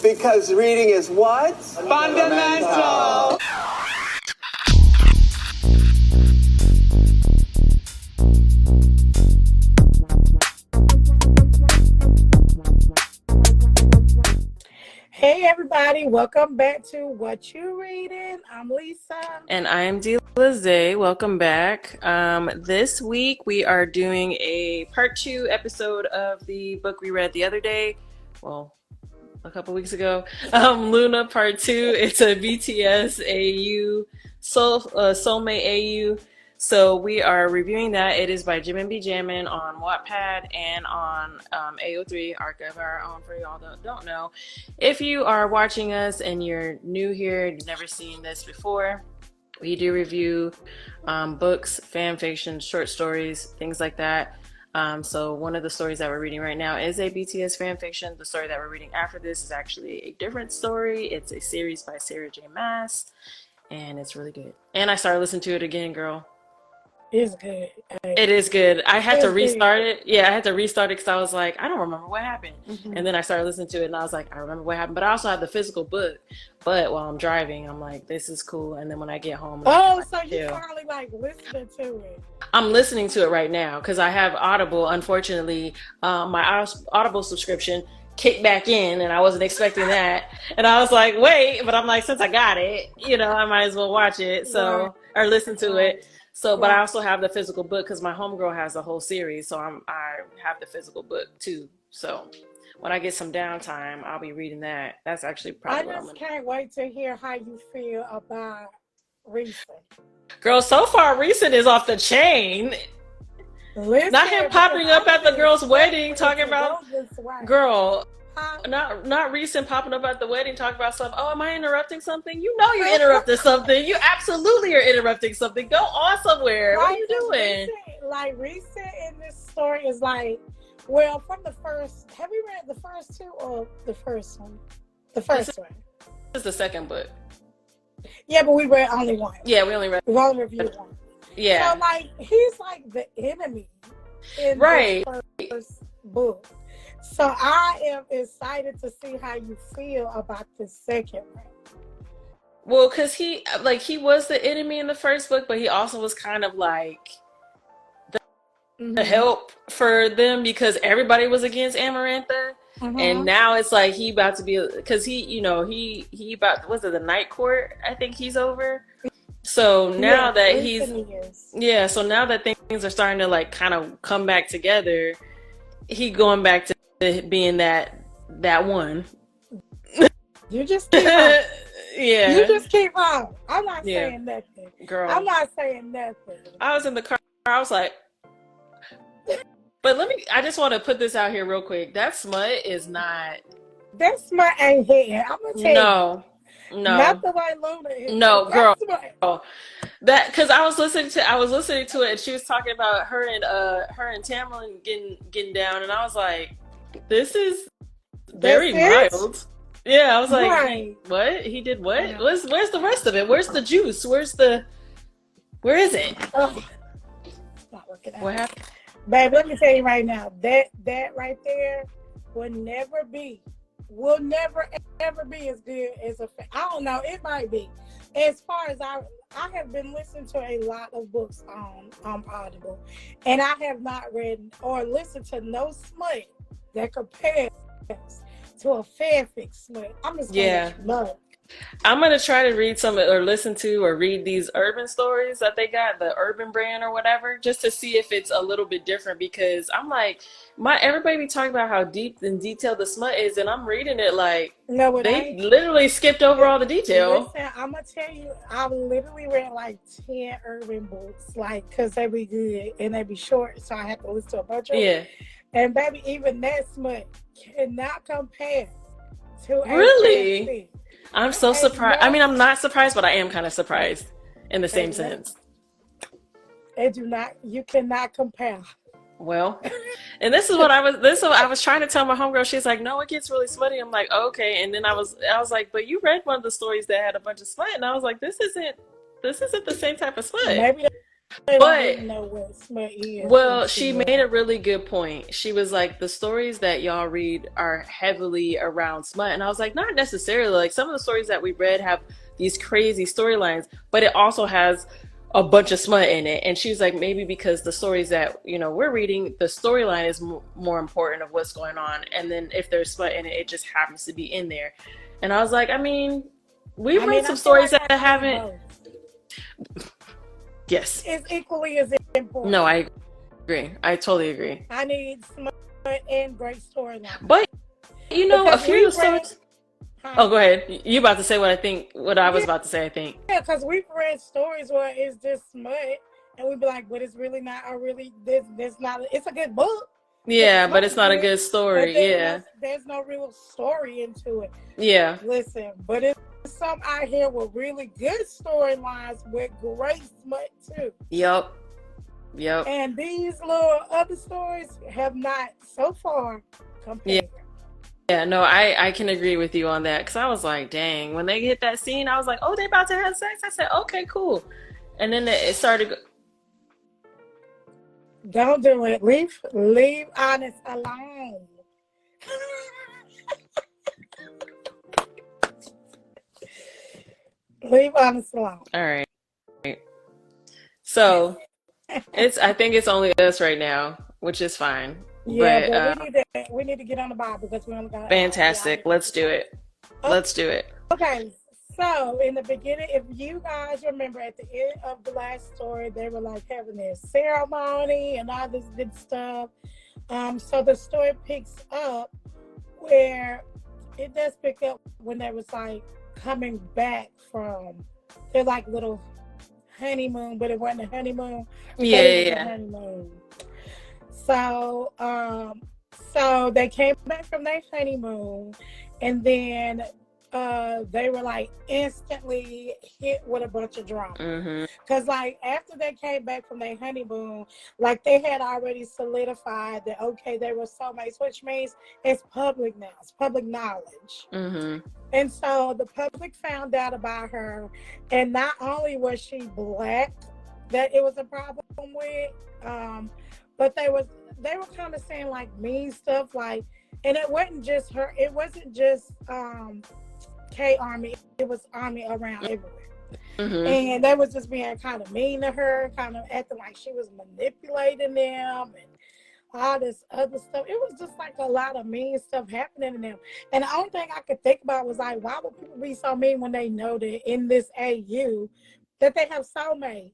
Because reading is what? Fundamental. Hey everybody, welcome back to What You Reading. I'm Lisa. And I am Delize. Welcome back. This week we are doing a part 2 episode of the book we read the other day. Well, a couple weeks ago. Luna part 2. It's a BTS Soulmate AU. So we are reviewing that. It is by JiminbeJammin on Wattpad and on AO3, Archive of Our Own, for y'all that don't know. If you are watching us and you're new here, you've never seen this before, we do review books, fan fiction, short stories, things like that. So one of the stories that we're reading right now is a BTS fan fiction. The story that we're reading after this is actually a different story. It's a series by Sarah J. Maas, and it's really good. And I started listening to it again, girl. It's good. It is good. I had to restart it. Yeah, I had to restart it because I was like, I don't remember what happened. And then I started listening to it and I was like, I remember what happened. But I also have the physical book. But while I'm driving, I'm like, this is cool. And then when I get home, so you finally like listening to it? I'm listening to it right now because I have Audible. Unfortunately, my Audible subscription kicked back in and I wasn't expecting that. And I was like, wait, but I'm like, since I got it, I might as well watch it. So, or listen to it. So, but I also have the physical book because my homegirl has the whole series. So I have the physical book too. So when I get some downtime, I'll be reading that. That's actually probably I just can't wait to hear how you feel about Readin. Girl, so far Readin is off the chain. Listen, not him popping up at the girl's wedding talking about, girl, not Readin popping up at the wedding talking about something. Oh, am I interrupting something? You know you're interrupting something. You absolutely are interrupting something. Go on somewhere. What are you doing? Readin in this story is like, well, from the first, have we read the first two or the first one? The first one. This is the second book. Yeah, but we read only one. Yeah, we only reviewed one. Yeah. So he's like the enemy in the first book. So I am excited to see how you feel about the second one. Well, because he was the enemy in the first book, but he also was kind of like the help for them because everybody was against Amarantha. And now it's like he about to be, because he about, was it the Night Court? I think he's over. So now that so now that things are starting to like kind of come back together, he going back to being that one. You just keep on. Yeah. You just keep on. I'm not saying nothing. Girl. I'm not saying nothing. I was in the car, I was like, but I just want to put this out here real quick. That smut is not. That smut ain't hitting. I'm going to tell you. No. Not the way Luna is. No, girl. That, because I was listening to it and she was talking about her and Tamlin getting down and I was like, this is very mild. Yeah, I was like, what? He did what? Where's the rest of it? Where's the juice? Where is it? Oh, it's not working out. What happened? Babe, let me tell you right now, that right there will never ever be as good as I don't know, it might be. As far as I have been listening to a lot of books on Audible, and I have not read or listened to no smut that compares to a fanfic smut. I'm just gonna let you know. I'm gonna try to read some or listen to or read these urban stories that they got, the urban brand or whatever, just to see if it's a little bit different because I'm like, everybody be talking about how deep and detailed the smut is, and I'm reading it like they literally skipped over all the detail. Listen, I'm gonna tell you, I've literally read like 10 urban books, because they be good and they be short, so I have to listen to a bunch of them. And baby, even that smut cannot compare to really. I'm so surprised. I mean, I'm not surprised, but I am kind of surprised in the same sense. You cannot compare. Well, and this is what I was trying to tell my homegirl. She's like, no, it gets really smutty. I'm like, okay. And then I was like, but you read one of the stories that had a bunch of smut. And I was like, this isn't the same type of smut. Maybe don't But really know what smut is. well, she made a really good point. She was like, the stories that y'all read are heavily around smut. And I was like, not necessarily. Like, some of the stories that we read have these crazy storylines, but it also has a bunch of smut in it. And she was like, maybe because the stories that, you know, we're reading, the storyline is more important of what's going on. And then if there's smut in it, it just happens to be in there. And I was like, I mean, we've read some stories that haven't. Yes. It's equally as important. No, I agree. I totally agree. I need smut and great storyline. But you know, because a few of the stories. Oh, go ahead. You about to say what I was about to say, I think. Yeah, because we've read stories where it's just smut, and we'd be like, but it's really not this not, it's a good book. Yeah, but it's not a good story. There's no real story into it. Yeah. Listen, but it's some out here with really good storylines with great smut too. Yep. And these little other stories have not so far compared. Yeah, no, I can agree with you on that, because I was like, dang, when they hit that scene, I was like, oh, they about to have sex? I said, okay, cool. And then it started. Don't do it. Leave Honest alone. Leave Honest alone. All right. So I think it's only us right now, which is fine. Yeah, but we need to get on the ball because we only got. Fantastic. Let's do it. Okay. Let's do it. Okay. So in the beginning, if you guys remember, at the end of the last story, they were like having this ceremony and all this good stuff. So the story picks up where it does pick up when they was like coming back from their like little honeymoon, but it wasn't a honeymoon. Yeah. Honeymoon. So, so they came back from their honeymoon, and then they were like instantly hit with a bunch of drama. Because like after they came back from their honeymoon, like they had already solidified that, okay, they were soulmates, which means it's public now. It's public knowledge. And so the public found out about her, and not only was she black that it was a problem with, but they were kind of saying like mean stuff, like, and it wasn't just her, it wasn't just K Army, it was Army around everywhere. And they was just being kind of mean to her, kind of acting like she was manipulating them and all this other stuff. It was just like a lot of mean stuff happening to them. And the only thing I could think about was like, why would people be so mean when they know that in this AU that they have soulmates?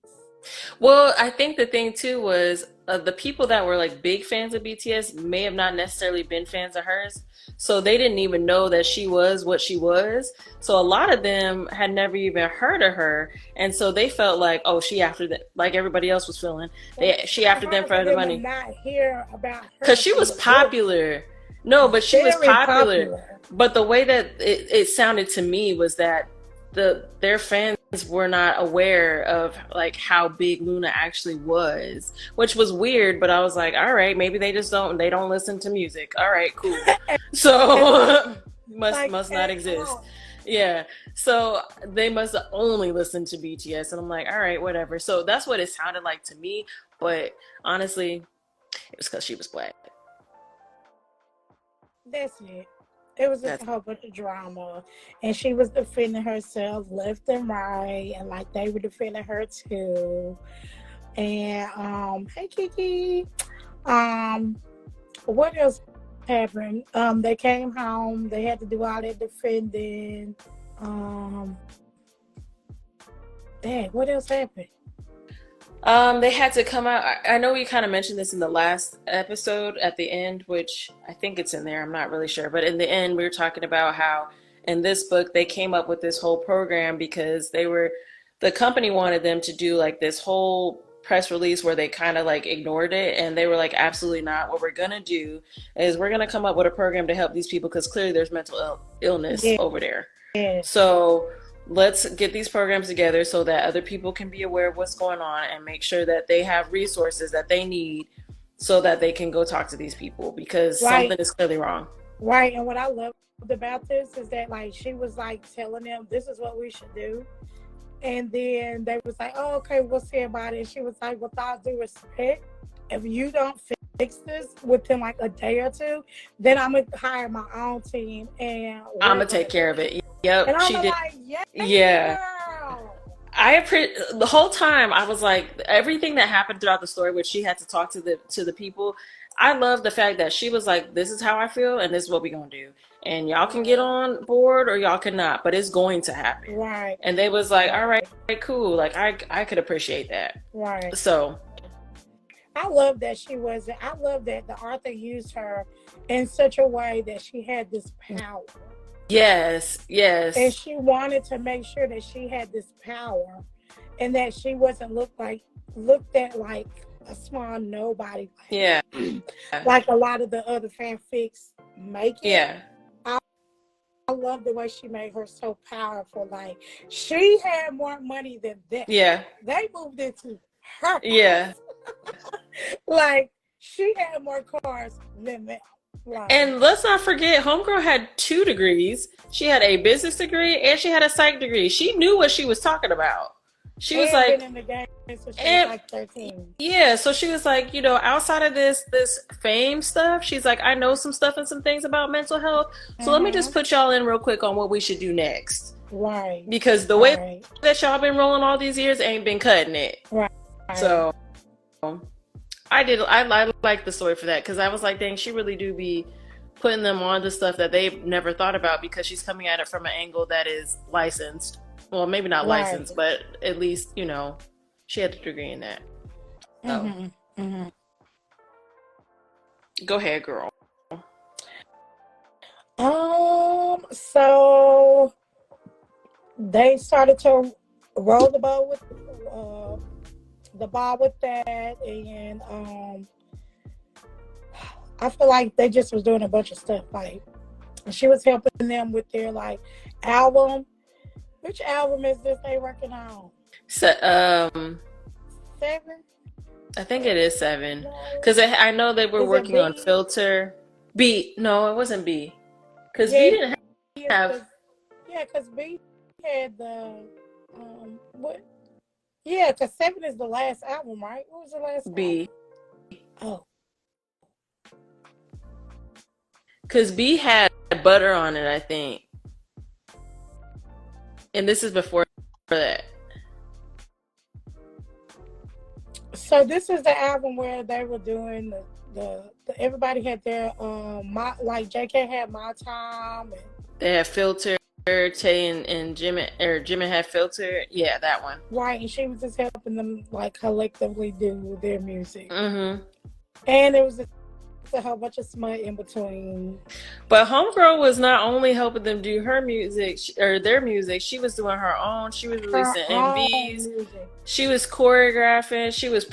Well, I think the thing too was the people that were like big fans of BTS may have not necessarily been fans of hers, so they didn't even know that she was what she was. So a lot of them had never even heard of her, and so they felt like, oh, she after that, like everybody else was feeling. She after them for the money. Not hear about her because she was popular. No, but she was popular. But the way that it sounded to me was that their fans were not aware of like how big Luna actually was, which was weird. But I was like, all right, maybe they don't listen to music. All right, cool. So must not exist. Yeah, so they must only listen to BTS, and I'm like, all right, whatever. So that's what it sounded like to me. But honestly, it was because she was black. That's it. It was just a whole bunch of drama, and she was defending herself left and right, and like they were defending her too. And hey Kiki, what else happened? They came home. They had to do all that defending. Dang, what else happened? They had to come out. I know we kind of mentioned this in the last episode at the end, which I think it's in there. I'm not really sure. But in the end, we were talking about how in this book, they came up with this whole program because the company wanted them to do like this whole press release where they kind of like ignored it. And they were like, absolutely not. What we're going to do is we're going to come up with a program to help these people because clearly there's mental illness over there. Yeah. So let's get these programs together so that other people can be aware of what's going on and make sure that they have resources that they need so that they can go talk to these people because something is clearly wrong. Right. And what I loved about this is that like she was like telling them this is what we should do. And then they was like, oh, okay, we'll see about it. And she was like, with all due respect, if you don't fix this within like a day or two, then I'm going to hire my own team and I'm going to take care of it. Yep, and I'm she did. like, yeah. Girl. The whole time I was like, everything that happened throughout the story where she had to talk to the people, I love the fact that she was like, this is how I feel and this is what we're going to do. And y'all can get on board or y'all cannot, but it's going to happen. Right. And they was like, all right, cool. Like, I could appreciate that. Right. So. I love that I love that the author used her in such a way that she had this power. Yes. And she wanted to make sure that she had this power and that she wasn't looked at like a small nobody. Yeah. Like a lot of the other fanfics make it. Yeah. I love the way she made her so powerful. Like, she had more money than that. Yeah. They moved into her house. Yeah. Like, she had more cars than them. Like, and let's not forget, homegirl had 2 degrees. She had a business degree and she had a psych degree. She knew what she was talking about. She was like, been in the game since she was like 13. Yeah, so she was like, outside of this fame stuff, she's like, I know some stuff and some things about mental health. So let me just put y'all in real quick on what we should do next. Right. Because the way that y'all been rolling all these years ain't been cutting it. Right. So I like the story for that, because I was like, dang, she really do be putting them on the stuff that they've never thought about, because she's coming at it from an angle that is licensed. Well, maybe not licensed, but at least, she had a degree in that. So. Go ahead, girl. So they started to roll the ball with that, and I feel like they just was doing a bunch of stuff. Like, she was helping them with their like album. Which album is this they working on? So, 7? I think it is 7. Because I know they were working on Filter. B. No, it wasn't B. Because B didn't have. Yeah, because B had the. What? Yeah, because 7 is the last album, right? What was the last B. album? Oh. Because B had Butter on it, I think. And this is before that. So this is the album where they were doing the everybody had their like JK had My Time. And they had Filter. Tay and Jimin had Filter. Yeah, that one. Right, and she was just helping them like collectively do their music. Mm-hmm. And there was a whole bunch of smut in between. But homegirl was not only helping them do her music or their music, she was doing her own. She was releasing MVs. She was choreographing. She was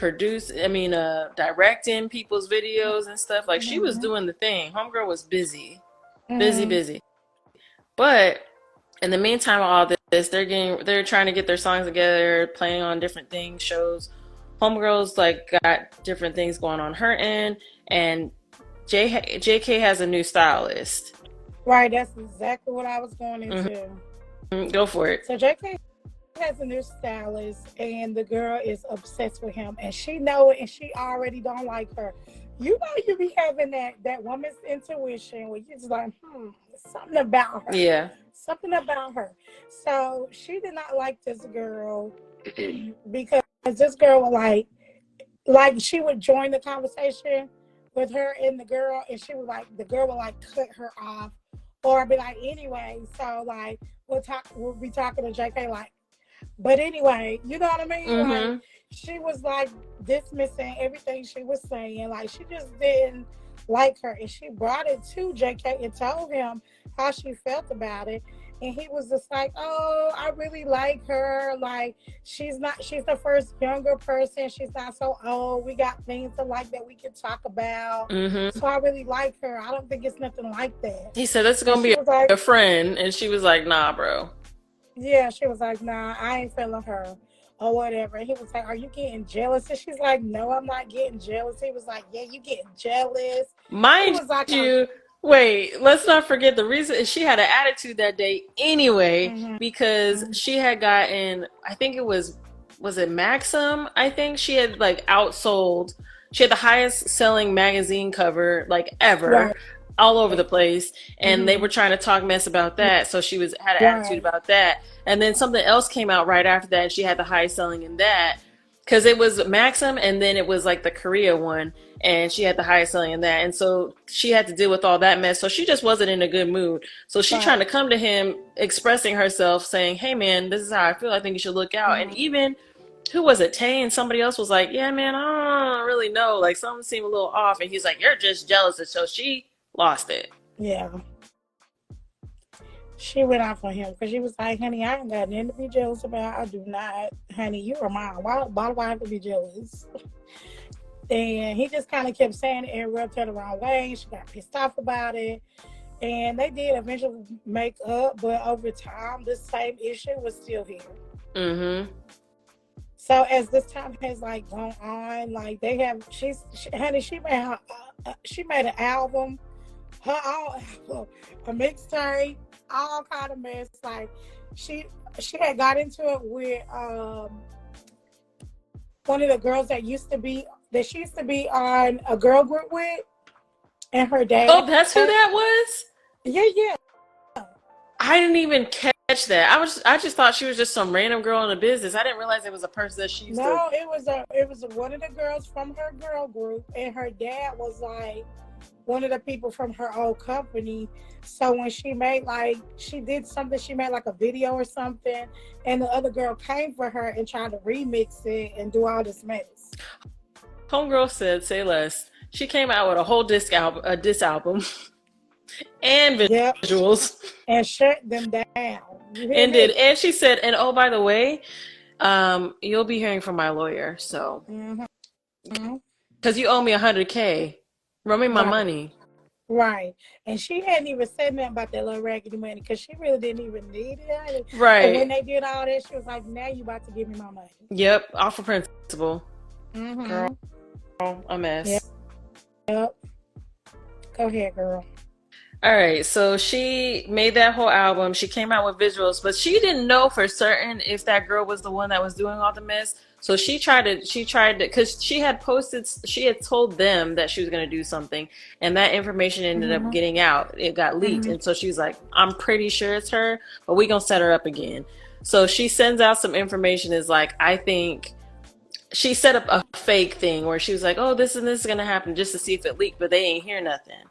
directing people's videos and stuff. Like, she was doing the thing. Homegirl was busy. Busy. But in the meantime, all this, they're trying to get their songs together, playing on different things, shows. Homegirl's like got different things going on her end, and JK has a new stylist. Right, that's exactly what I was going into. Go for it. So JK has a new stylist, and the girl is obsessed with him, and she know it, and she already don't like her. You know, you be having that woman's intuition where you're just like, something about her. Yeah. Something about her. So she did not like this girl because this girl would like she would join the conversation with her and the girl, and she would the girl would cut her off or be like, anyway, so like we'll be talking to JK but anyway, you know what I mean? Like, she was dismissing everything she was saying. Like, she just didn't like her, and she brought it to JK and told him how she felt about it, and he was just like, oh, I really like her. Like, she's the first younger person. She's not so old. We got things to like that we can talk about. So I really like her. I don't think it's nothing like that. He said, that's gonna be a friend, and she was like, nah, bro. Yeah, she was like, nah, I ain't feeling her or whatever. And he was like, are you getting jealous? And she's like, no, I'm not getting jealous. He was like, yeah, you getting jealous. Mind you, Wait, let's not forget the reason is she had an attitude that day anyway Mm-hmm. because she had gotten, I think it was it Maxim? I think she had like outsold. She had the highest selling magazine cover like ever, Right. all over the place, and they Mm-hmm. were trying to talk mess about that. So she had an attitude Right. about that, and then something else came out right after that, and she had the highest selling in that because it was Maxim, and then it was like the Korea one, and she had the highest selling in that, and so she had to deal with all that mess. So she just wasn't in a good mood. So she trying to Right. come to him, expressing herself, saying, "Hey man, this is how I feel. I think you should look out." And Mm-hmm. even who was it? Tay and somebody else was like, "Yeah, man, I don't really know. Like something seemed a little off." And he's like, "You're just jealous." And so she lost it. Yeah. She went out for him because she was like, honey, I ain't got nothing to be jealous about. I do not. Honey, you are mine. Why do I have to be jealous? And he just kind of kept saying it and rubbed her the wrong way. She got pissed off about it. And they did eventually make up, but over time, this same issue was still here. Mm-hmm. So as this time has like gone on, like they have, honey, she made an album, her own album, a mixtape, all kind of mess. Like she had got into it with one of the girls that she used to be on a girl group with, and her dad. Oh, that's who that was? Yeah. I didn't even catch that. I just thought she was just some random girl in the business. I didn't realize it was a person that she used to. No, it was one of the girls from her girl group, and her dad was like one of the people from her old company. So when she made she did something, she made like a video or something, and the other girl came for her and tried to remix it and do all this mess. Homegirl said, "Say less." She came out with a whole diss album, and visuals, and shut them down. And did, and she said, "And oh, by the way, you'll be hearing from my lawyer, so because you owe me $100K, run me my money." Right. And she hadn't even said nothing about that little raggedy money because she really didn't even need it. Right. And when they did all that, she was like, now you about to give me my money. Yep. Off of principle. Mm-hmm. Girl, a mess. Yep. Go ahead, girl. All right. So she made that whole album. She came out with visuals, but she didn't know for certain if that girl was the one that was doing all the mess. So she tried to, because she had told them that she was going to do something, and that information ended up getting out. It got leaked. And so she was like, I'm pretty sure it's her, but we going to set her up again. So she sends out some information, is like, I think she set up a fake thing where she was like, oh, this and this is going to happen, just to see if it leaked, but they ain't hear nothing.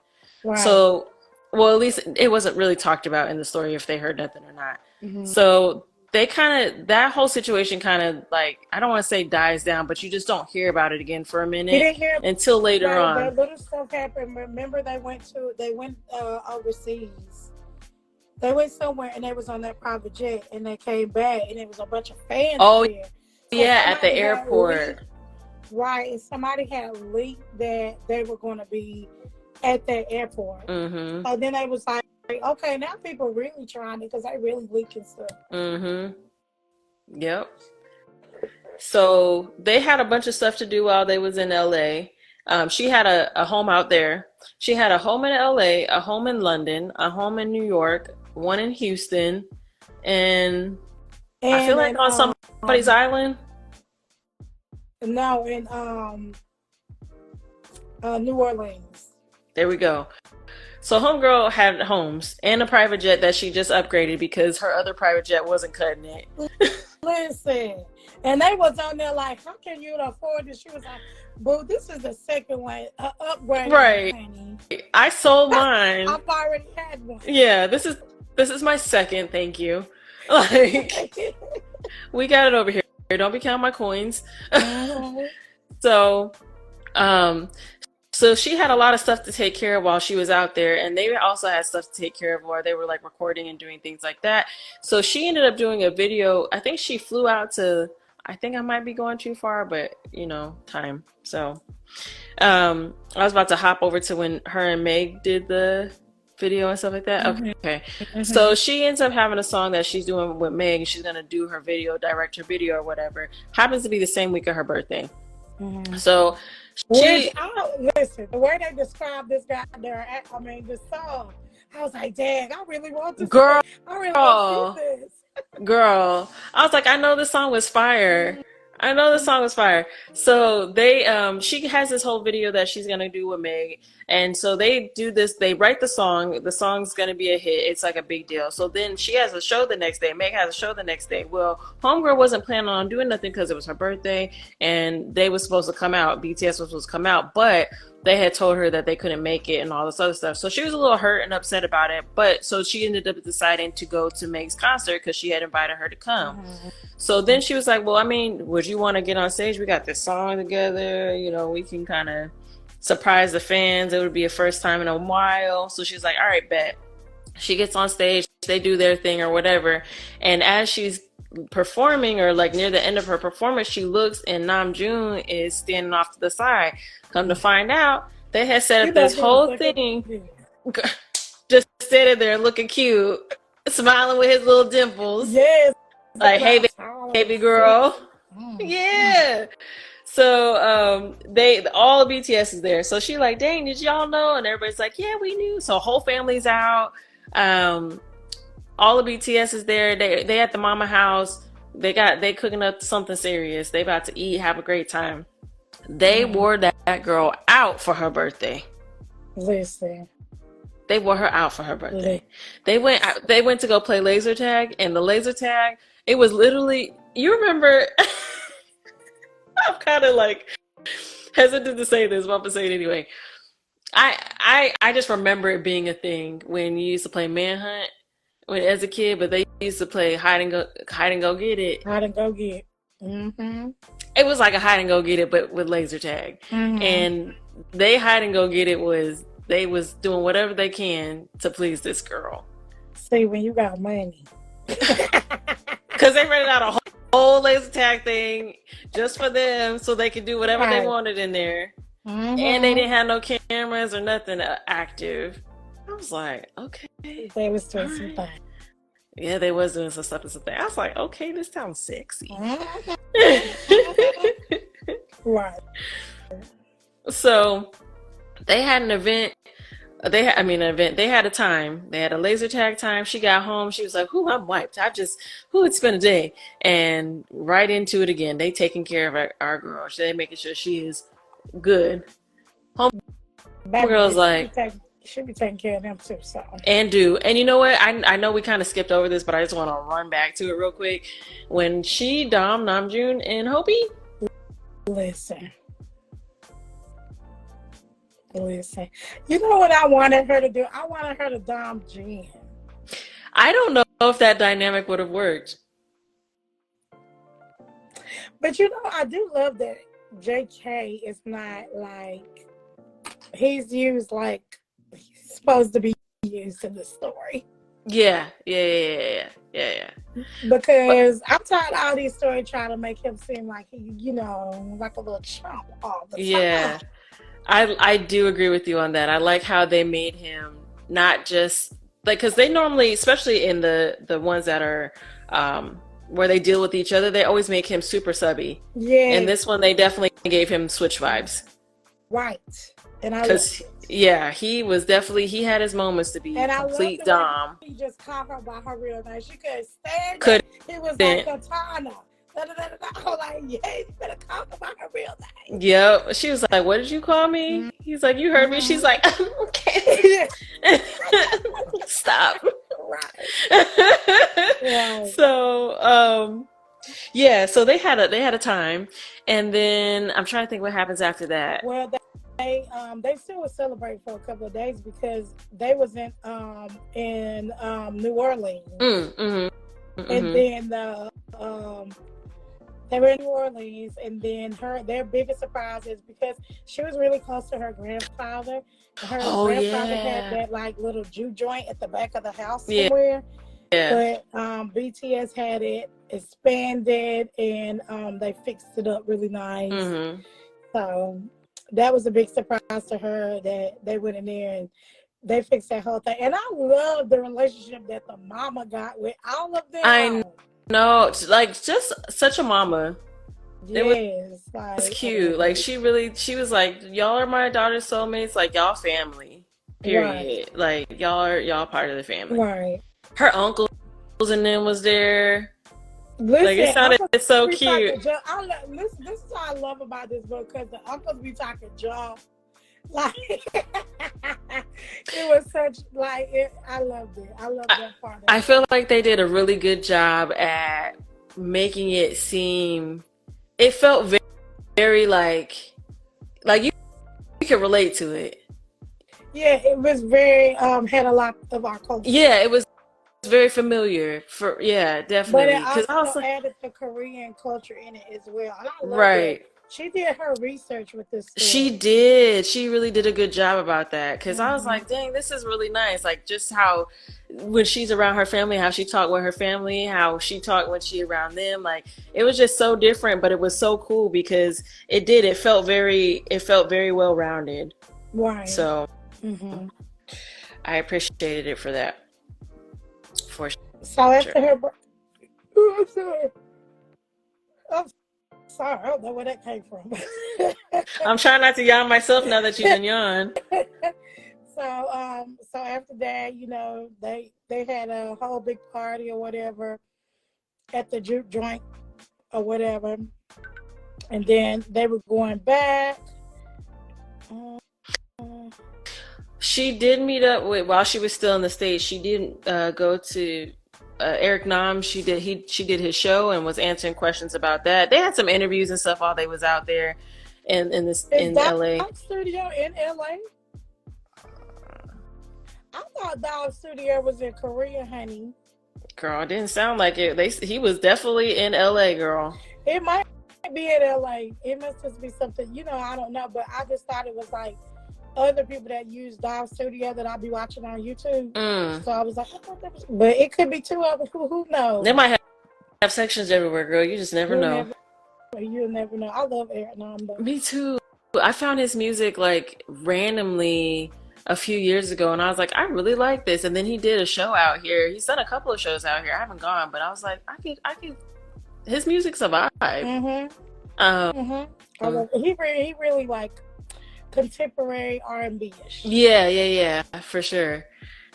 Right. So, well, at least it wasn't really talked about in the story if they heard nothing or not. So they that whole situation kind of like, I don't want to say dies down, but you just don't hear about it again for a minute until later on. That little stuff happened. Remember, they went overseas. They went somewhere and they was on that private jet, and they came back and it was a bunch of fans there. So yeah, at the airport. Right, and somebody had leaked that they were going to be at that airport. So then they was like, okay, now people really trying it because they really leaking stuff. Yep. So they had a bunch of stuff to do while they was in LA. She had a home out there. She had a home in LA, a home in London, a home in New York, one in Houston, and I feel like on somebody's island. No, in New Orleans. There we go. So homegirl had homes and a private jet that she just upgraded because her other private jet wasn't cutting it. Listen, and they was on there like, how can you afford this? She was like, boo, this is the second one, upgrade. Right. Honey. I sold mine. I've already had one. Yeah, this is my second, thank you. Like, we got it over here. Don't be counting my coins. So she had a lot of stuff to take care of while she was out there, and they also had stuff to take care of while they were like recording and doing things like that. So she ended up doing a video. I think she flew out to, I think I might be going too far, but time. So I was about to hop over to when her and Meg did the video and stuff like that. Okay. So she ends up having a song that she's doing with Meg. She's going to do her video, direct her video or whatever. Happens to be the same week of her birthday. So Which She, listen, the way they described this guy there, I mean, the song, I was like, dang, I really want to girl, see, I really want to see this. girl, I was like, I know this song was fire. I know the song was fire. So they she has this whole video that she's gonna do with Meg. And so they do this, they write the song, the song's gonna be a hit. It's like a big deal. So then she has a show the next day. Meg has a show the next day. Well, Homegirl wasn't planning on doing nothing because it was her birthday and they were supposed to come out. BTS was supposed to come out, but they had told her that they couldn't make it and all this other stuff. So she was a little hurt and upset about it. But so she ended up deciding to go to Meg's concert because she had invited her to come. So then she was like, well, I mean, would you want to get on stage? We got this song together. You know, we can kind of surprise the fans. It would be a first time in a while. So she was like, all right, bet. She gets on stage. They do their thing or whatever. And as she's performing or like near the end of her performance, she looks and Namjoon is standing off to the side. Come to find out, they had set up this whole thing, just standing there looking cute, smiling with his little dimples. Yes. Like, hey, baby girl. Yeah. So they all of BTS is there. So she like, dang, did y'all know? And everybody's like, yeah, we knew. So whole family's out. All of BTS is there. They at the mama house. They cooking up something serious. They about to eat, have a great time. They wore that girl out for her birthday. Listen. They wore her out for her birthday. They went to go play laser tag, and the laser tag, it was literally, you remember, I'm kind of like hesitant to say this, but I'm gonna say it anyway. I just remember it being a thing when you used to play Manhunt as a kid, but they used to play hide and go get it. Hide and go get. Mm-hmm. It was like a hide and go get it, but with laser tag. And they hide and go get it was they was doing whatever they can to please this girl. See, when you got money, because they rented out a whole laser tag thing just for them, so they could do whatever they wanted in there. And they didn't have no cameras or nothing active. I was like, okay. They was doing some things. Yeah, they was doing some stuff and something. I was like, okay, this sounds sexy. Right. So they had an event. They had a time. They had a laser tag time. She got home. She was like, I'm wiped. It's been a day. And right into it again. They taking care of our girl. They making sure she is good. Homegirl's like, should be taking care of them too. So. And you know what? I know we kind of skipped over this, but I just want to run back to it real quick. When she Dom, Namjoon, and Hobi. Listen. You know what I wanted her to do? I wanted her to Dom Jin. I don't know if that dynamic would have worked. But you know, I do love that JK is not like he's used like he's supposed to be used in the story. Yeah. Because I'm tired of all these stories trying to make him seem like he, like a little chump all the time. Yeah. I do agree with you on that. I like how they made him not just like, because they normally, especially in the ones that are where they deal with each other, they always make him super subby. Yeah. And this one, they definitely gave him Switch vibes. Right. And he had his moments to be complete Dom. He just called her by her real name. She couldn't stand it. It was like Katana. I was like, yeah, you better call her by her real name. Yep. She was like, what did you call me? He's like, you heard me? She's like, okay. Stop. Right. So, so they had a time, and then I'm trying to think what happens after that. Well, they still was celebrating for a couple of days because they was in New Orleans. And then they were in New Orleans, and then their biggest surprise is because she was really close to her grandfather. Her grandfather had that like little Jew joint at the back of the house somewhere. Yeah. But BTS had it expanded, and they fixed it up really nice. So that was a big surprise to her that they went in there and they fixed that whole thing. And I love the relationship that the mama got with all of them. I know, like just such a mama. It was Yes, like cute. Like she was like, y'all are my daughter's soulmates. Like y'all family. right, Period. Like y'all part of the family. right. Her uncles and them was there. Like it Listen, sounded Uncle so be cute. talking junk. Listen, this is what I love about this book because the uncles be talking junk. Like it was such like it. I loved it. I loved that part. I feel like they did a really good job at making it seem. It felt very, very like you could relate to it. Yeah, it was very had a lot of our culture. Yeah, it was very familiar. Definitely. But it Because I was also like, added the Korean culture in it as well. And I love right. it. She did her research with this story. She did. She really did a good job about that. Because I was like, dang, this is really nice. Like, just how when she's around her family, how she talked with her family, how she talked when she around them. Like, it was just so different, but it was so cool because it felt very well rounded. Right. So I appreciated it for that. For so after her, I'm sorry. Sorry, I don't know where that came from. I'm trying not to yawn myself now that you've been yawn. So after that, you know, they had a whole big party or whatever at the juke joint or whatever, and then they were going back. She did meet up with while she was still in the States. She did go to Eric Nam. She did his show and was answering questions about that. They had some interviews and stuff while they was out there in LA. Studio in LA? I thought Dog Studio was in Korea, honey. Girl, it didn't sound like it. He was definitely in LA, girl. It might be in LA. It must just be something, you know, I don't know, but I just thought it was like other people that use Dive Studio that I'll be watching on YouTube. So I was like, I thought that was, but it could be two of them. Who knows? They might have sections everywhere, girl. You just never know. You'll never know. I love Eric Nam. Me too. I found his music like randomly a few years ago, and I was like, I really like this. And then he did a show out here. He's done a couple of shows out here. I haven't gone, but I was like, I could. His music's a vibe. I love it. He really like contemporary R&B-ish. Yeah, for sure.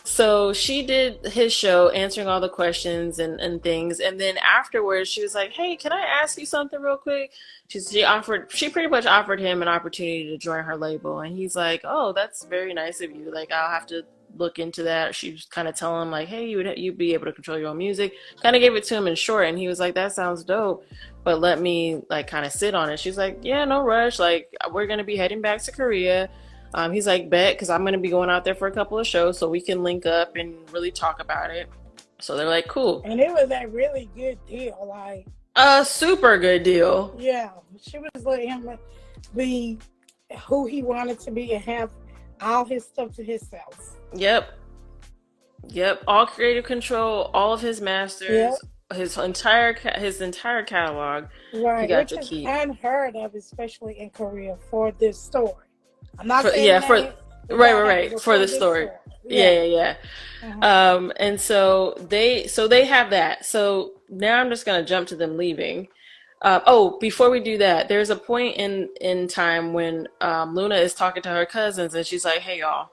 So she did his show answering all the questions and things, and then afterwards she was like, hey, can I ask you something real quick? She pretty much offered him an opportunity to join her label, and he's like, oh, that's very nice of you, like I'll have to look into that. She was kind of telling him like, hey, you'd be able to control your own music, kind of gave it to him in short, and he was like, that sounds dope, but let me like kind of sit on it. She's like, yeah, no rush, like we're gonna be heading back to Korea. He's like, bet, because I'm gonna be going out there for a couple of shows, so we can link up and really talk about it. So they're like, cool. And it was a really good deal, like a super good deal. Yeah, she was letting him be who he wanted to be and have all his stuff to himself. Yep. All creative control, all of his masters, his entire catalog. Right, he got which to is keep. Unheard of, especially in Korea for this story. I'm not saying right for the story. Yeah. And so they have that. So now I'm just gonna jump to them leaving. Before we do that, there's a point in time when Luna is talking to her cousins, and she's like, hey y'all,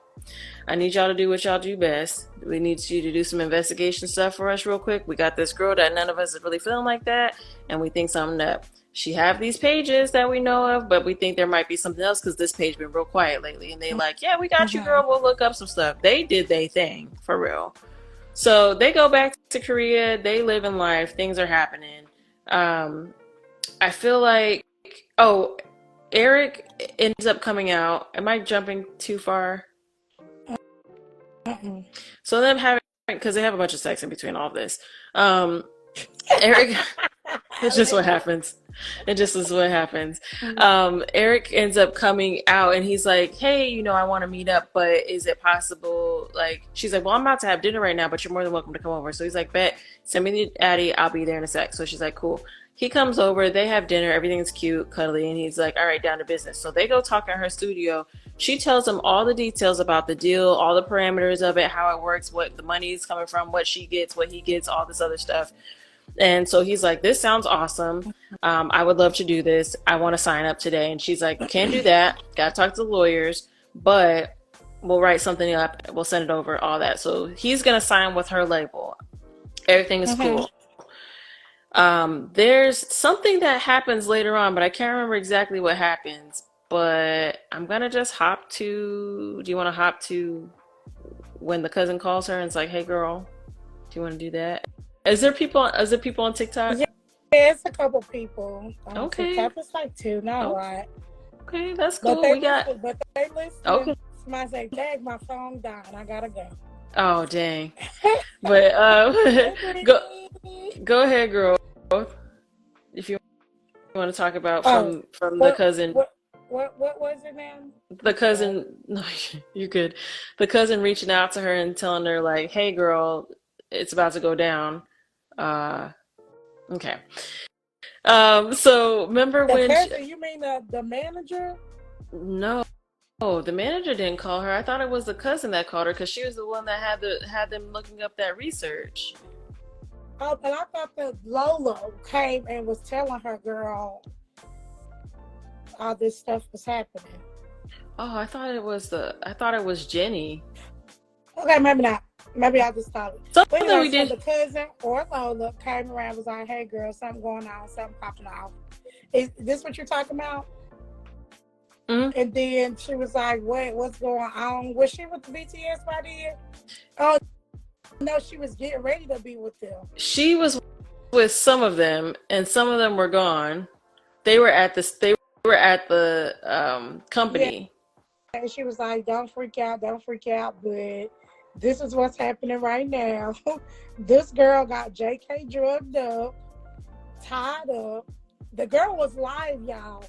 I need y'all to do what y'all do best. We need you to do some investigation stuff for us real quick. We got this girl that none of us is really feeling like that, and we think something up. She have these pages that we know of, but we think there might be something else because this page been real quiet lately. And they like, yeah, we got you, girl. We'll look up some stuff. They did their thing for real. So they go back to Korea. They live in life. Things are happening. I feel like, Eric ends up coming out. Am I jumping too far? So them having, because they have a bunch of sex in between all of this. Eric, it's just what happens. It just is what happens. Eric ends up coming out and he's like, hey, you know, I want to meet up, but is it possible? Like, she's like, well, I'm about to have dinner right now, but you're more than welcome to come over. So he's like, bet, send me the Addy. I'll be there in a sec. So she's like, cool. He comes over, they have dinner, everything's cute, cuddly, and he's like, all right, down to business. So they go talk in her studio. She tells him all the details about the deal, all the parameters of it, how it works, what the money is coming from, what she gets, what he gets, all this other stuff. And so he's like, this sounds awesome. I would love to do this. I want to sign up today. And she's like, can't do that. Got to talk to the lawyers, but we'll write something up. We'll send it over, all that. So he's going to sign with her label. Everything is cool. There's something that happens later on, but I can't remember exactly what happens. But I'm going to just hop to, do you want to hop to when the cousin calls her and it's like, hey girl, do you want to do that? Is there people on TikTok? Yeah, it's a couple people. Okay. TikTok. It's like 2, not a lot. Okay, that's cool. But they listen. Okay. Somebody say, "Dang, my phone died. I gotta go." Oh dang. But go ahead, girl. If you want to talk about from the cousin. What was it, man? The cousin. No, you're good. The cousin reaching out to her and telling her like, "Hey, girl, it's about to go down." Okay. So remember when? You mean the manager? No, the manager didn't call her. I thought it was the cousin that called her because she was the one that had them looking up that research. Oh, but I thought that Lola came and was telling her girl all this stuff was happening. Oh, I thought it was Jenny. Okay, maybe not. Maybe I just thought it. Something we did. So the cousin or Lola came around and was like, hey girl, something going on, something popping off. Is this what you're talking about? Mm-hmm. And then she was like, what's going on? Was she with the BTS by then? Oh, no, she was getting ready to be with them. She was with some of them, and some of them were gone. They were at the company. Yeah. And she was like, don't freak out, but this is what's happening right now. This girl got JK drugged up, tied up. The girl was live, y'all.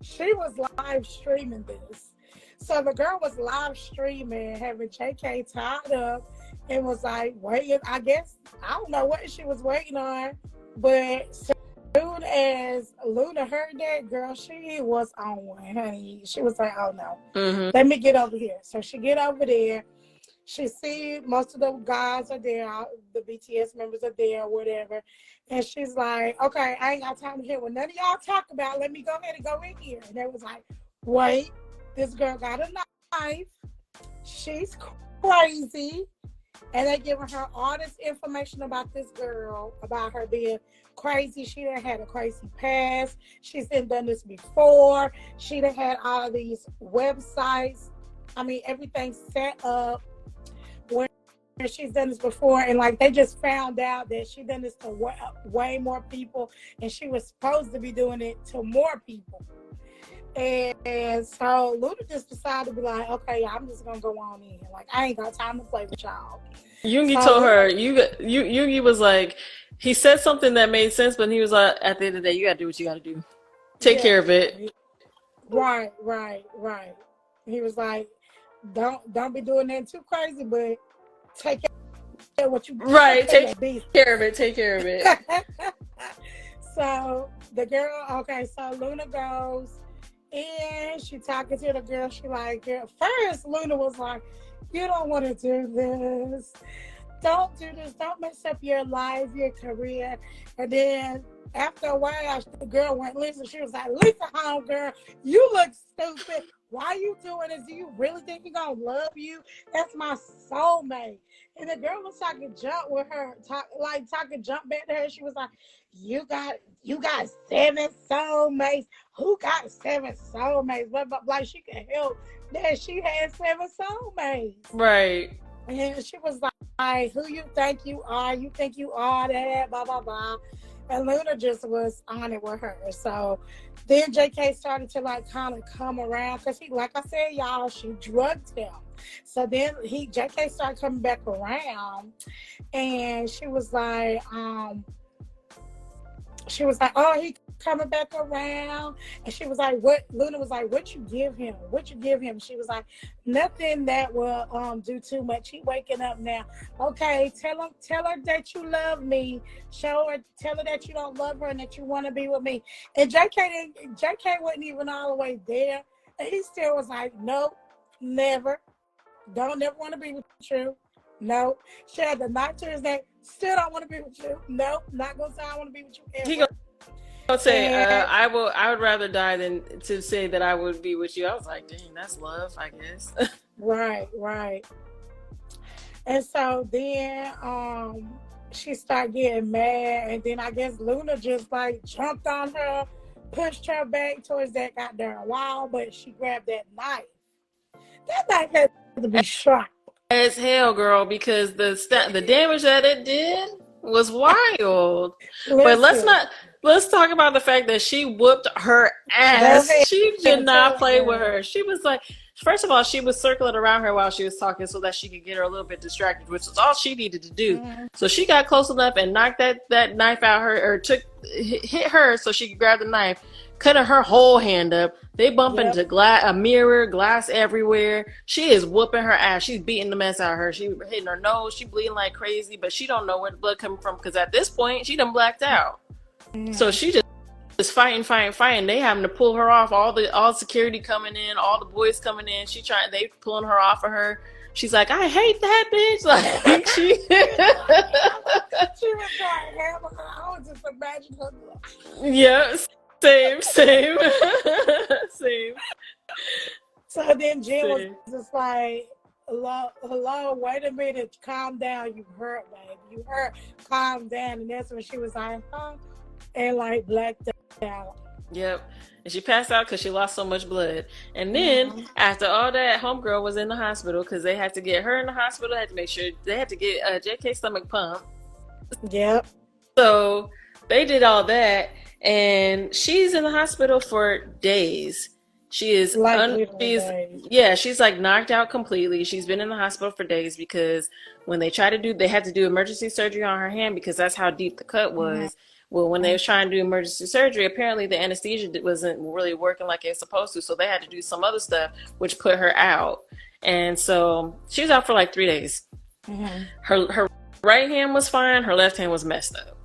She was live streaming this. So the girl was live streaming, having JK tied up, and was like, waiting. I guess, I don't know what she was waiting on, but soon as Luna heard that, girl, she was on one, honey. She was like, oh no, let me get over here. So she get over there. She see most of the guys are there, the BTS members are there, whatever. And she's like, okay, I ain't got time to hear what none of y'all talk about. Let me go ahead and go in here. And they was like, wait, this girl got a knife. She's crazy. And they giving her all this information about this girl, about her being crazy. She done had a crazy past. She's done this before. She done had all of these websites. I mean, everything set up. She's done this before, and like they just found out that she done this to way more people, and she was supposed to be doing it to more people. And so Luna just decided to be like, okay, I'm just gonna go on in. Like, I ain't got time to play with y'all. Yoongi told her, Yoongi was like, he said something that made sense, but he was like, at the end of the day, you gotta do what you gotta do. Take care of it. Right. He was like, don't be doing that too crazy, but take care of what you take care of it. So the girl, okay, so Luna goes and she talking to the girl. She like, girl, first Luna was like, you don't want to do this. Don't do this. Don't mess up your life, your career. And then after a while, the girl went, listen, she was like, leave the home, girl. You look stupid. Why you doing this? Do you really think he gonna love you? That's my soulmate. And the girl was talking jump with her, talking jump back to her. She was like, you got 7 soulmates. Who got 7 soulmates? Blah, blah, blah. She could help that she had 7 soulmates. Right. And she was like, who you think you are? You think you are that? Blah, blah, blah. And Luna just was on it with her. So then JK started to like kind of come around because he, like I said, y'all, she drugged him. So then JK started coming back around, and she was like, oh, he coming back around. And she was like, what? Luna was like, what you give him? She was like, nothing that will do too much. He waking up now. Okay, tell her that you love me. Tell her that you don't love her and that you want to be with me. And JK wasn't even all the way there. And he still was like, nope, never. Don't never want to be with you. Nope. She had the knife to his neck. Still don't want to be with you. Nope. Not gonna say I want to be with you ever. He gonna say, And I would rather die than to say that I would be with you. I was like, dang, that's love, I guess. right. And so then she started getting mad, and then I guess Luna just like jumped on her, pushed her back towards that goddamn wall, but she grabbed that knife. That knife had to be sharp As hell, girl, because the damage that it did was wild. But let's talk about the fact that she whooped her ass. She did not play with her. She was like, first of all, she was circling around her while she was talking so that she could get her a little bit distracted, which was all she needed to do. Mm-hmm. So she got close enough and knocked that knife out her, or hit her so she could grab the knife, cutting her whole hand up. They bump into a mirror, glass everywhere. She is whooping her ass. She's beating the mess out of her. She hitting her nose. She bleeding like crazy, but she don't know where the blood coming from because at this point she done blacked out. Mm-hmm. So she just fighting. They having to pull her off. All security coming in, all the boys coming in. They pulling her off of her. She's like, I hate that bitch. Like she was like, I was just imagining her. Yes. Same. Same. So then Jim was just like, hello, wait a minute, calm down, you hurt, baby. You hurt, calm down. And that's when she was like, huh? And like blacked out. Yep. And she passed out because she lost so much blood. And then after all that, homegirl was in the hospital because they had to get her in the hospital. They had to make sure they had to get JK stomach pump. Yep. So they did all that. And she's in the hospital for days. She is she's like knocked out completely. She's been in the hospital for days because when they had to do emergency surgery on her hand because that's how deep the cut was. Mm-hmm. Well, when they was trying to do emergency surgery, apparently the anesthesia wasn't really working like it was supposed to. So they had to do some other stuff, which put her out. And so she was out for like 3 days. Mm-hmm. Her right hand was fine. Her left hand was messed up.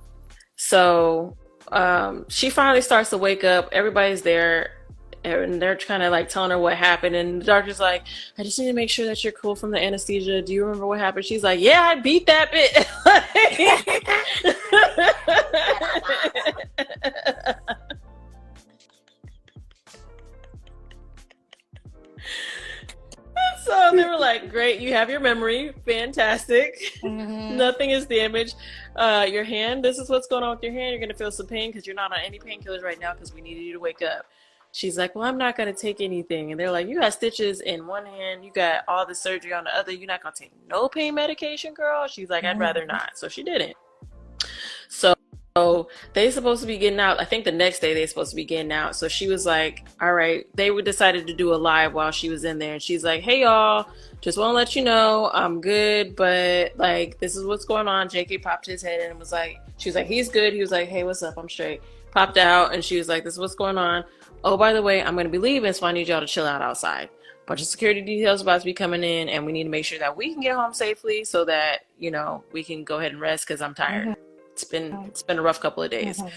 So she finally starts to wake up. Everybody's there and they're kind of like telling her what happened, and the doctor's like, I just need to make sure that you're cool from the anesthesia. Do you remember what happened? She's like, yeah, I beat that bitch. So they were like, great, you have your memory, fantastic. Mm-hmm. Nothing is damaged. Your hand, this is what's going on with your hand. You're going to feel some pain because you're not on any painkillers right now because we needed you to wake up. She's like, well, I'm not going to take anything. And they're like, you got stitches in one hand, you got all the surgery on the other, you're not going to take no pain medication, girl? She's like, I'd rather not. So she didn't. So they supposed to be getting out. I think the next day they're supposed to be getting out. So she was like, all right. They decided to do a live while she was in there. And she's like, hey, y'all, just want to let you know I'm good. But like, this is what's going on. JK popped his head and was like, she was like, he's good. He was like, hey, what's up? I'm straight. Popped out. And she was like, this is what's going on. Oh, by the way, I'm going to be leaving. So I need y'all to chill out outside. Bunch of security details about to be coming in. And we need to make sure that we can get home safely so that, you know, we can go ahead and rest because I'm tired. Mm-hmm. It's been a rough couple of days. Mm-hmm.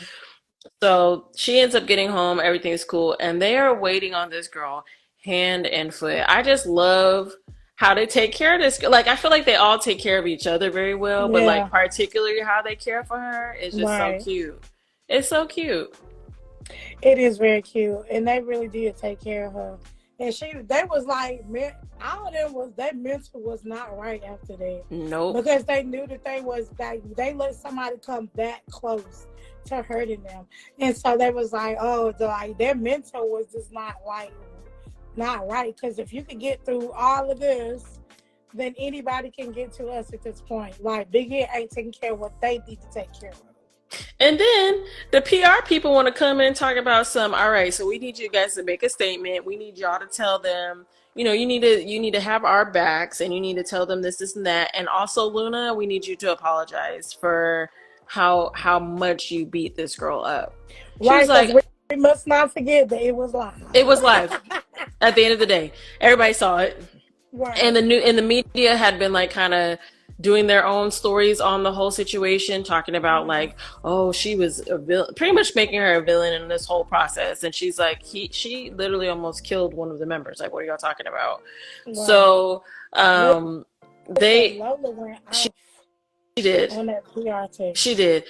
So she ends up getting home. Everything's cool. And they are waiting on this girl hand and foot. I just love how they take care of this. Like, I feel like they all take care of each other very well. But like particularly how they care for her is just so cute. It's so cute. It is very cute. And they really did take care of her. And they was like, all of them their mental was not right after that. Nope. Because they knew that they let somebody come that close to hurting them. And so they was like, their mental was just not right. Because if you can get through all of this, then anybody can get to us at this point. Like, Big Hit ain't taking care of what they need to take care of. And then the PR people want to come in and talk about all right, so we need you guys to make a statement. We need y'all to tell them, you know, you need to have our backs and you need to tell them this and that. And also, Luna, we need you to apologize for how much you beat this girl up. She was like, we must not forget that it was live. It was live. At the end of the day, everybody saw it. Right. And the media had been like kind of doing their own stories on the whole situation, talking about like, oh, she was a villain, pretty much making her a villain in this whole process. And she's like, she literally almost killed one of the members. Like, what are y'all talking about? Wow. So, Lola went off she did. on that PR team. She did.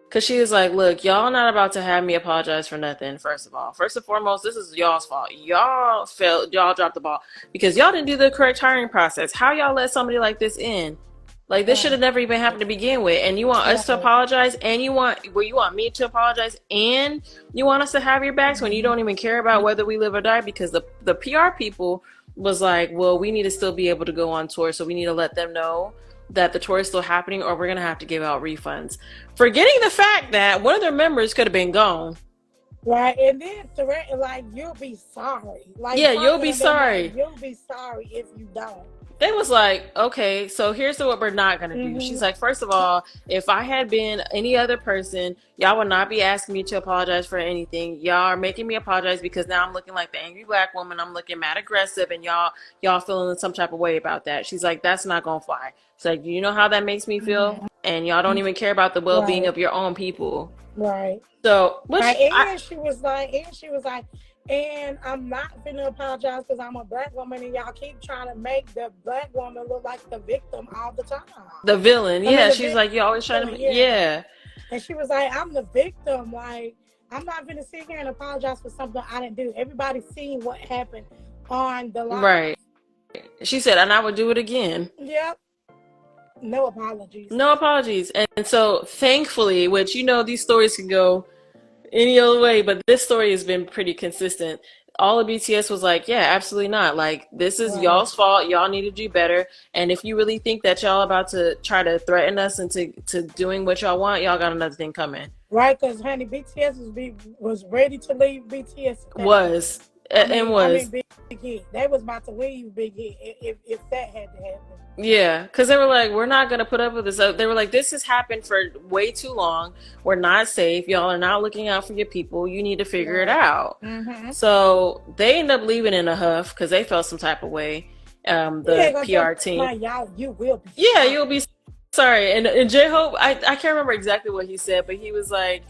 Because she was like, look, y'all not about to have me apologize for nothing, first of all. First and foremost, this is y'all's fault. Y'all dropped the ball. Because y'all didn't do the correct hiring process. How y'all let somebody like this in? Like, this should have never even happened to begin with. And you want us to apologize? And you want me to apologize? And you want us to have your backs when you don't even care about whether we live or die? Because the PR people was like, well, we need to still be able to go on tour. So we need to let them know that the tour is still happening, or we're gonna have to give out refunds, forgetting the fact that one of their members could have been gone. Right, and then threaten like you'll be sorry. Like you'll be sorry. Like, you'll be sorry if you don't. They was like, okay, so here's what we're not gonna do. She's like, first of all, if I had been any other person, y'all would not be asking me to apologize for anything. Y'all are making me apologize because now I'm looking like the angry black woman. I'm looking mad aggressive, and y'all feeling some type of way about that. She's like, that's not gonna fly. It's like, you know how that makes me feel? And y'all don't even care about the well-being of your own people. Right. So, she was like, and I'm not gonna apologize because I'm a black woman, and y'all keep trying to make the black woman look like the victim all the time. The villain, she's like, you always trying to, And she was like, I'm the victim. Like, I'm not gonna sit here and apologize for something I didn't do. Everybody's seen what happened on the live. Right. She said, and I would do it again. Yep. No apologies. No apologies. And so, thankfully, which, these stories can go any other way, but this story has been pretty consistent. All of BTS was like, yeah, absolutely not. Like, this is y'all's fault. Y'all need to do better. And if you really think that y'all about to try to threaten us into doing what y'all want, y'all got another thing coming. Right, because, honey, BTS was ready to leave BTS. Big Hit. They was about to leave Big Hit if that had to happen. Yeah, because they were like, we're not going to put up with this. They were like, this has happened for way too long. We're not safe. Y'all are not looking out for your people. You need to figure it out. So they ended up leaving in a huff because they felt some type of way. The PR team. Y'all, you will be. Yeah, you'll be sorry. And J-Hope, I can't remember exactly what he said, but he was like,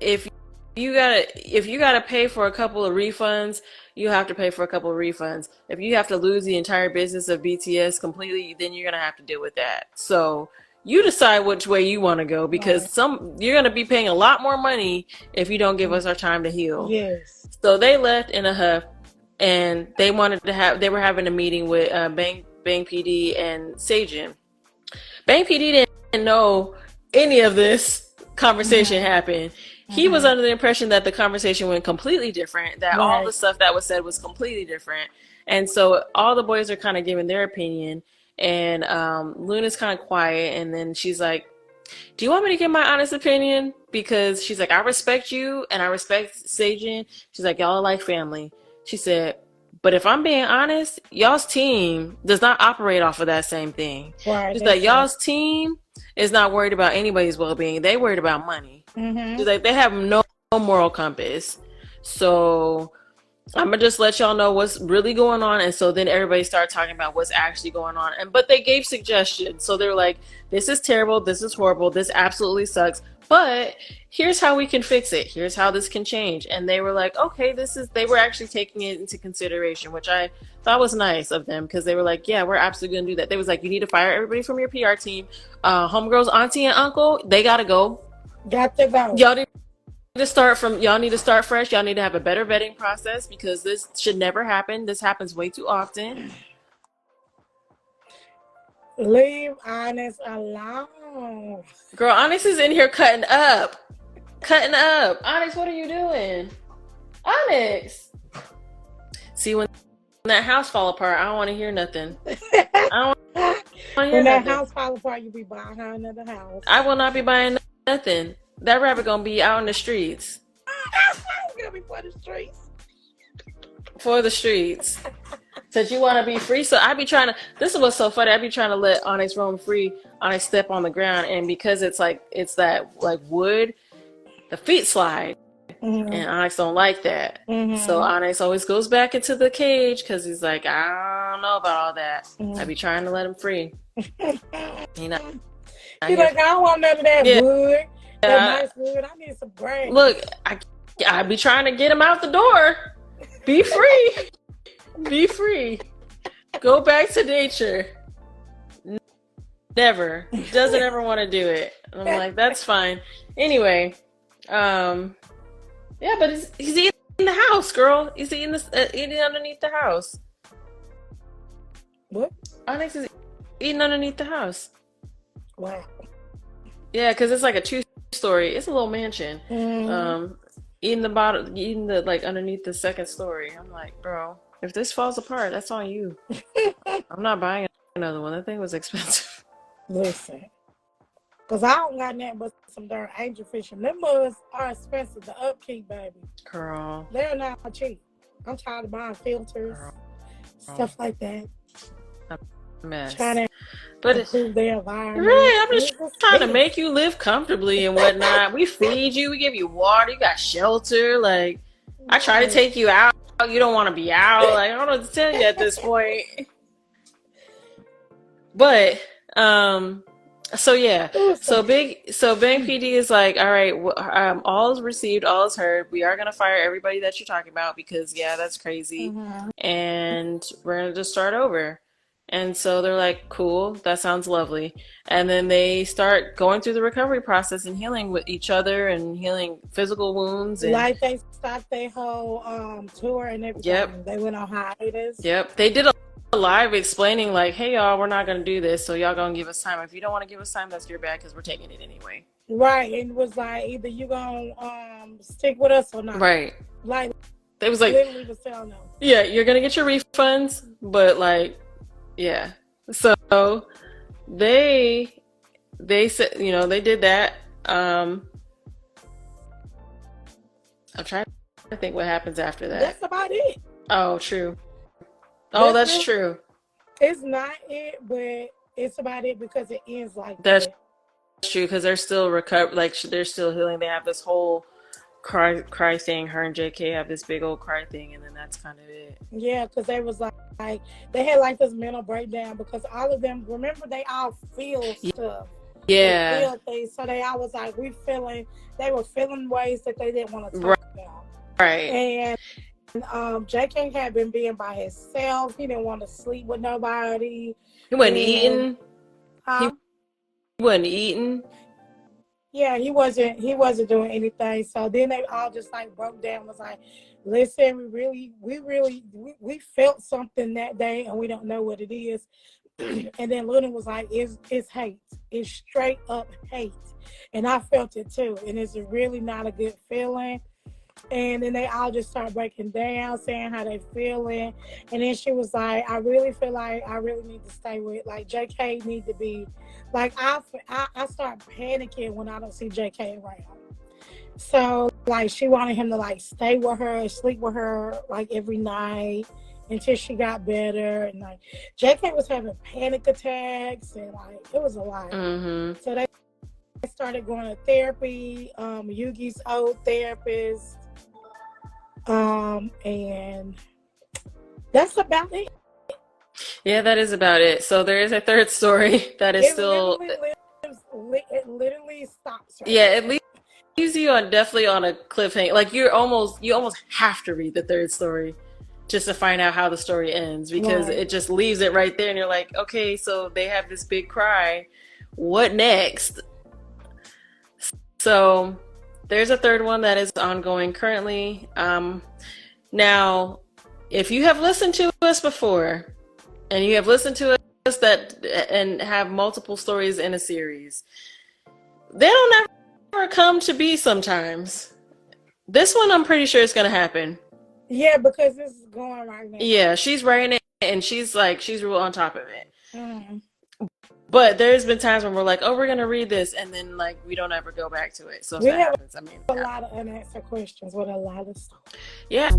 if you gotta pay for a couple of refunds, you have to pay for a couple of refunds. If you have to lose the entire business of BTS completely, then you're gonna have to deal with that. So you decide which way you want to go, because you're gonna be paying a lot more money if you don't give us our time to heal. Yes. So they left in a huff, and they were having a meeting with Bang PD and Sejin. Bang PD didn't know any of this conversation happened. He was under the impression that the conversation went completely different, that all the stuff that was said was completely different. And so all the boys are kind of giving their opinion, and Luna's kind of quiet, and then she's like, do you want me to give my honest opinion? Because she's like, I respect you and I respect Sejin. She's like, y'all are like family. She said, but if I'm being honest, y'all's team does not operate off of that same thing. She's like, y'all's team is not worried about anybody's well-being. They worried about money. She's like, they have no moral compass. So I'm gonna just let y'all know what's really going on. And so then everybody started talking about what's actually going on. But they gave suggestions. So they were like, this is terrible, this is horrible, this absolutely sucks, but here's how we can fix it. Here's how this can change. And they were like, okay, they were actually taking it into consideration, which I thought was nice of them, because they were like, yeah, we're absolutely gonna do that. They was like, you need to fire everybody from your PR team. Homegirl's auntie and uncle, they gotta go. Got to go. Y'all need to start fresh. Y'all need to have a better vetting process, because this should never happen. This happens way too often. Leave Honest alone. Girl, Onyx is in here cutting up. Onyx, what are you doing? Onyx. See, when that house fall apart, I don't want to hear nothing. I don't want to hear when nothing. that house fall apart, you be buying her another house. I will not be buying nothing. That rabbit gonna be out in the streets. It's gonna be for the streets. For the streets. Said you want to be free, so I be trying to. This is what's so funny. I be trying to let Onyx roam free. Onyx step on the ground, and because it's that wood, the feet slide, and Onyx don't like that. So Onyx always goes back into the cage because he's like, I don't know about all that. I be trying to let him free. He's like, I don't want none of that wood. That nice wood. I need some brains. Look, I be trying to get him out the door. Be free. Be free. Go back to nature. Never. Doesn't ever want to do it. And I'm like, that's fine. Anyway, yeah, but he's eating the house, girl. He's eating underneath the house. What? Onyx is eating underneath the house. Wow. Yeah, because it's like a 2-story. It's a little mansion. Eating the like underneath the second story. I'm like, bro, if this falls apart, that's on you. I'm not buying another one. That thing was expensive. Listen, because I don't got nothing but some darn angelfish, and them mugs are expensive to upkeep, baby. Girl. They're not cheap. I'm tired of buying filters, stuff like that. Mess. Trying to improve their environment. Right, I'm just trying to make you live comfortably and whatnot. We feed you, we give you water, you got shelter. Like, I try to take you out, you don't want to be out. Like, I don't know what to tell you at this point. But so yeah, so Bang PD is like, all right, all is received, all is heard. We are gonna fire everybody that you're talking about because yeah, that's crazy, and we're gonna just start over. And so they're like, cool, that sounds lovely. And then they start going through the recovery process and healing with each other and healing physical wounds. And like they stopped their whole tour and everything. Yep. They went on hiatus. Yep. They did a live explaining like, hey y'all, we're not going to do this, so y'all going to give us time. If you don't want to give us time, that's your bad because we're taking it anyway. Right. And it was like, either you going to stick with us or not. Right. Like, they was like, literally was telling them. Yeah, you're going to get your refunds, but like, yeah. So they said, you know, they did that. I'm trying to think what happens after that. That's about it. Oh, true. Oh, that's true. It's not it, but it's about it because it ends like that's that. That's true because they're still like they're still healing. They have this whole cry thing. Her and JK have this big old cry thing, and then that's kind of it. Yeah, because they was like they had like this mental breakdown because all of them, remember, they all feel stuff. Yeah. They feel things, so they all was like they were feeling ways that they didn't want to talk about. Right. And JK had been being by himself. He didn't want to sleep with nobody. He wasn't eating. Huh? He wasn't eating. Yeah, he wasn't doing anything. So then they all just like broke down, was like, listen, we felt something that day and we don't know what it is. And then Luna was like, it's hate. It's straight up hate. And I felt it too. And it's really not a good feeling. And then they all just start breaking down, saying how they feeling. And then she was like, I really feel like I really need to stay with, like, JK need to be, like, I start panicking when I don't see JK around. So, like, she wanted him to, like, stay with her, sleep with her, like, every night until she got better. And, like, JK was having panic attacks and, like, it was a lot. Mm-hmm. So they started going to therapy, Yugi's old therapist. And that's about it. Yeah, that is about it. So there is a third story that is it literally stops. Right yeah, it leaves you definitely on a cliffhanger. Like you almost have to read the third story just to find out how the story ends because it just leaves it right there, and you're like, okay, so they have this big cry. What next? So there's a third one that is ongoing currently. Now, if you have listened to us before and you have listened to us and have multiple stories in a series, they don't ever come to be sometimes. This one, I'm pretty sure it's going to happen. Yeah, because this is going right now. Yeah, she's writing it and she's real on top of it. Mm. But there's been times when we're like, oh, we're going to read this. And then like, we don't ever go back to it. So if that happens, I mean, a lot of unanswered questions with a lot of stuff. Yeah.